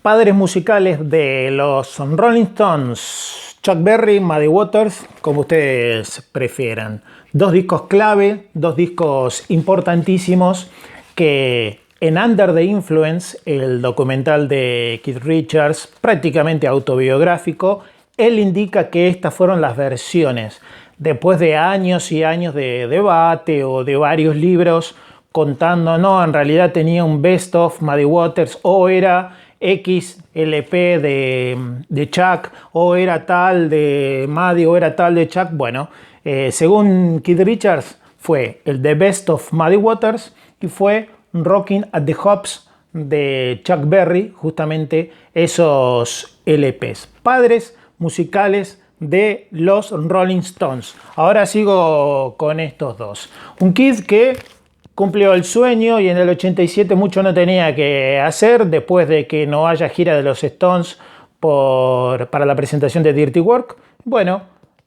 padres musicales de los Rolling Stones, Chuck Berry, Muddy Waters, como ustedes prefieran. Dos discos clave, dos discos importantísimos que en Under the Influence, el documental de Keith Richards, prácticamente autobiográfico, él indica que estas fueron las versiones. Después de años y años de debate o de varios libros contando, no, en realidad tenía un best of Muddy Waters, o era X LP de Chuck, o era tal de Muddy, o era tal de Chuck. Bueno, según Keith Richards, fue el The Best of Muddy Waters y fue Rockin' at the Hops de Chuck Berry, justamente esos LPs. Padres musicales de los Rolling Stones. Ahora sigo con estos dos. Un Keith que cumplió el sueño y en el 87 mucho no tenía que hacer después de que no haya gira de los Stones para la presentación de Dirty Work. Bueno,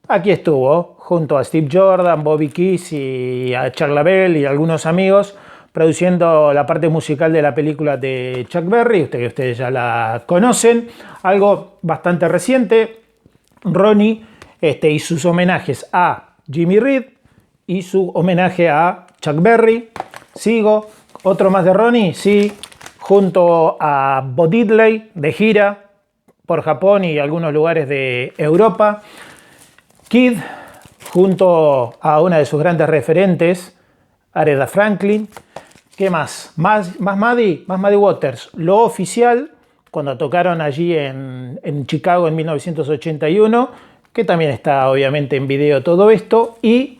aquí estuvo junto a Steve Jordan, Bobby Keys y a Chuck Leavell y algunos amigos produciendo la parte musical de la película de Chuck Berry. Ustedes ya la conocen. Algo bastante reciente. Ronnie y sus homenajes a Jimmy Reed y su homenaje a Chuck Berry. Sigo, otro más de Ronnie, sí, junto a Bo Diddley de gira por Japón y algunos lugares de Europa. Kid junto a una de sus grandes referentes, Aretha Franklin. ¿Qué más? Más Muddy Waters. Lo oficial, cuando tocaron allí en Chicago en 1981, que también está obviamente en video todo esto, y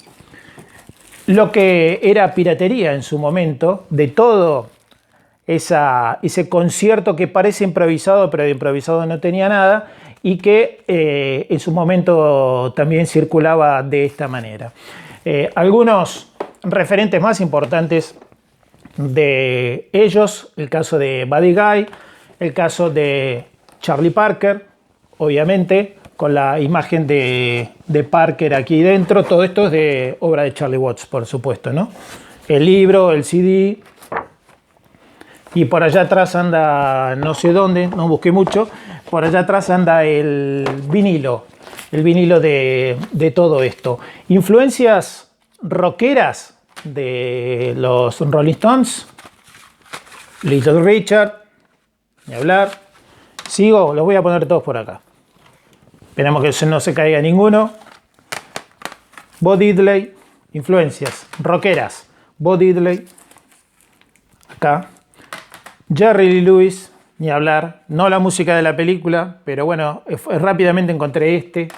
lo que era piratería en su momento, de todo ese concierto que parece improvisado, pero de improvisado no tenía nada, y que en su momento también circulaba de esta manera. Algunos referentes más importantes de ellos, el caso de Buddy Guy, el caso de Charlie Parker, obviamente, con la imagen de Parker aquí dentro. Todo esto es de obra de Charlie Watts, por supuesto, ¿no? El libro, el CD. Y por allá atrás anda, no sé dónde, no busqué mucho, por allá atrás anda el vinilo de todo esto. Influencias rockeras de los Rolling Stones, Little Richard, ni hablar. Sigo, los voy a poner todos por acá. Esperamos que no se caiga ninguno. Bo Diddley, influencias rockeras. Bo Diddley, acá. Jerry Lee Lewis, ni hablar. No la música de la película, pero bueno, rápidamente encontré este.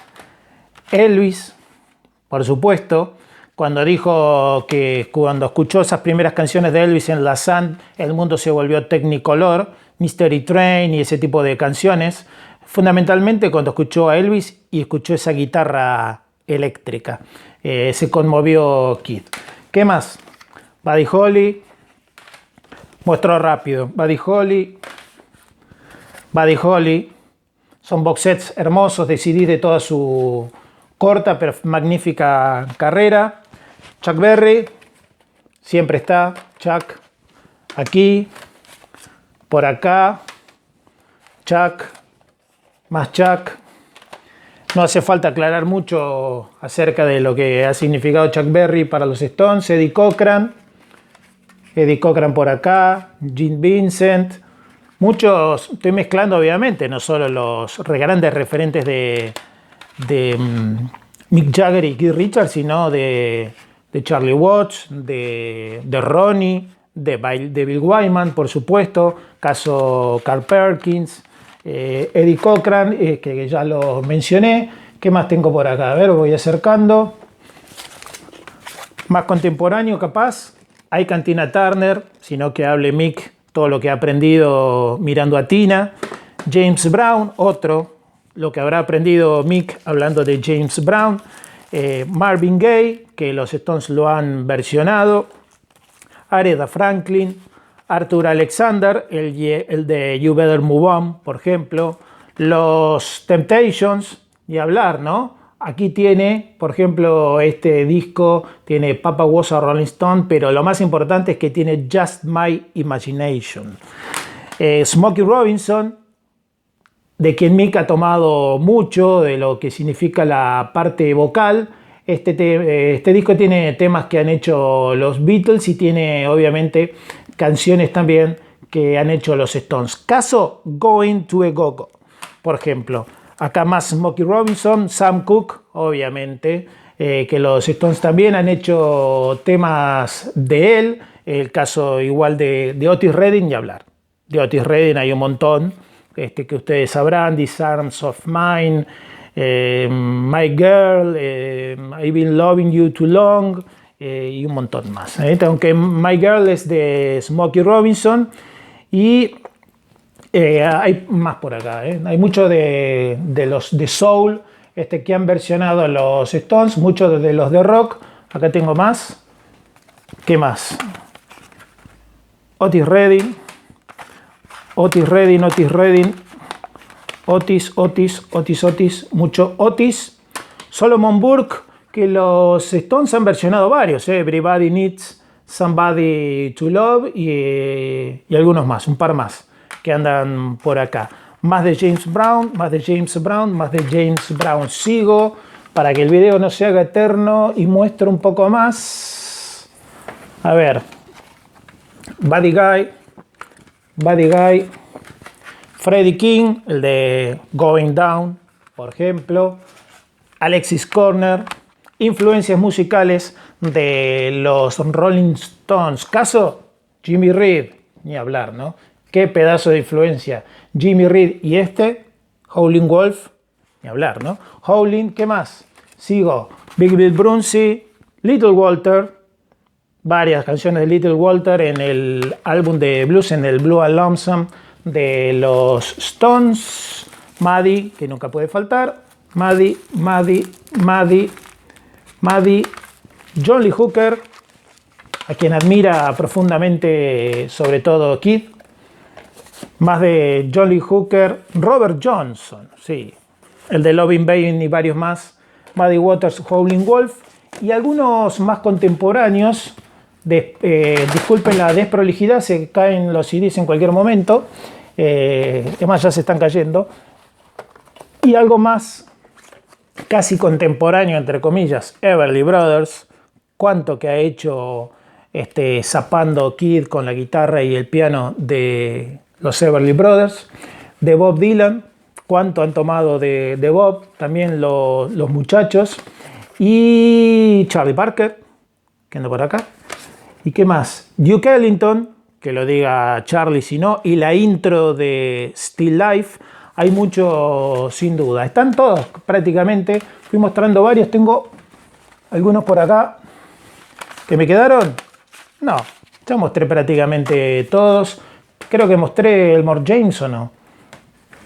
Elvis, por supuesto. Cuando dijo que cuando escuchó esas primeras canciones de Elvis en La Sand, el mundo se volvió Technicolor, Mystery Train y ese tipo de canciones. Fundamentalmente cuando escuchó a Elvis y escuchó esa guitarra eléctrica. Se conmovió Keith. ¿Qué más? Buddy Holly. Muestro rápido. Buddy Holly. Son box sets hermosos de CD de toda su corta pero magnífica carrera. Chuck Berry, siempre está Chuck, aquí, por acá, Chuck, más Chuck. No hace falta aclarar mucho acerca de lo que ha significado Chuck Berry para los Stones. Eddie Cochran por acá, Gene Vincent. Muchos, estoy mezclando obviamente, no solo los grandes referentes de Mick Jagger y Keith Richards, sino de Charlie Watts, de Ronnie, de Bill Wyman, por supuesto, caso Carl Perkins, Eddie Cochran, que ya lo mencioné. ¿Qué más tengo por acá? A ver, voy acercando. Más contemporáneo, capaz. Hay Tina Turner, sino que hable Mick todo lo que ha aprendido mirando a Tina. James Brown, otro, lo que habrá aprendido Mick hablando de James Brown. Marvin Gaye, que los Stones lo han versionado. Aretha Franklin, Arthur Alexander, el de You Better Move On, por ejemplo. Los Temptations, y hablar, ¿no? Aquí tiene, por ejemplo, este disco, tiene Papa Was a Rolling Stone, pero lo más importante es que tiene Just My Imagination. Smokey Robinson, quien Mick ha tomado mucho de lo que significa la parte vocal. Este disco tiene temas que han hecho los Beatles y tiene obviamente canciones también que han hecho los Stones. Caso Going to a Go-Go, por ejemplo. Acá más Smokey Robinson, Sam Cooke, obviamente, que los Stones también han hecho temas de él. El caso igual de Otis Redding, ni hablar. De Otis Redding hay un montón que ustedes sabrán: These Arms of Mine, My Girl, I've Been Loving You Too Long, y un montón más. Aunque My Girl es de Smokey Robinson y hay más por acá. Hay mucho de los de soul que han versionado los Stones, muchos de los de rock. Acá tengo más. ¿Qué más? Otis Redding, mucho Otis. Solomon Burke, que los Stones han versionado varios, Everybody Needs Somebody to Love y algunos más, un par más que andan por acá. Más de James Brown. Sigo para que el video no se haga eterno y muestro un poco más. A ver, Buddy Guy, Freddie King, el de Going Down, por ejemplo, Alexis Corner, influencias musicales de los Rolling Stones. Caso Jimmy Reed, ni hablar, ¿no? Qué pedazo de influencia. Jimmy Reed y Howlin' Wolf, ni hablar, ¿no? Howlin', ¿qué más? Sigo, Big Bill Brunsey, Little Walter, varias canciones de Little Walter en el álbum de blues, en el Blue and Lonesome de los Stones. Maddie, que nunca puede faltar. Maddie. John Lee Hooker, a quien admira profundamente, sobre todo Keith. Más de John Lee Hooker. Robert Johnson, sí, el de Loving Baby y varios más. Muddy Waters, Howlin' Wolf y algunos más contemporáneos. Disculpen la desprolijidad, se caen los CDs en cualquier momento. Es más, ya se están cayendo. Y algo más casi contemporáneo, entre comillas, Everly Brothers. Cuánto que ha hecho zapando Kid con la guitarra y el piano de los Everly Brothers. De Bob Dylan, cuánto han tomado de Bob también los muchachos. Y Charlie Parker, que anda por acá. ¿Y qué más? Duke Ellington, que lo diga Charlie si no, y la intro de Still Life. Hay mucho, sin duda. Están todos prácticamente. Fui mostrando varios. Tengo algunos por acá que me quedaron. No, ya mostré prácticamente todos. Creo que mostré Elmore James o no.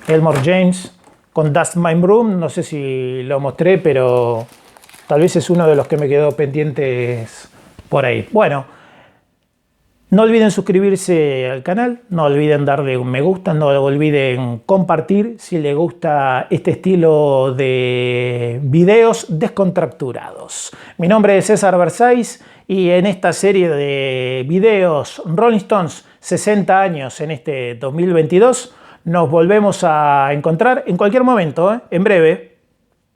Elmore James con Dust My Room. No sé si lo mostré, pero tal vez es uno de los que me quedó pendientes por ahí. Bueno. No olviden suscribirse al canal, no olviden darle un me gusta, no olviden compartir si les gusta este estilo de videos descontracturados. Mi nombre es César Versáis y en esta serie de videos Rolling Stones 60 años en este 2022 nos volvemos a encontrar en cualquier momento, en breve.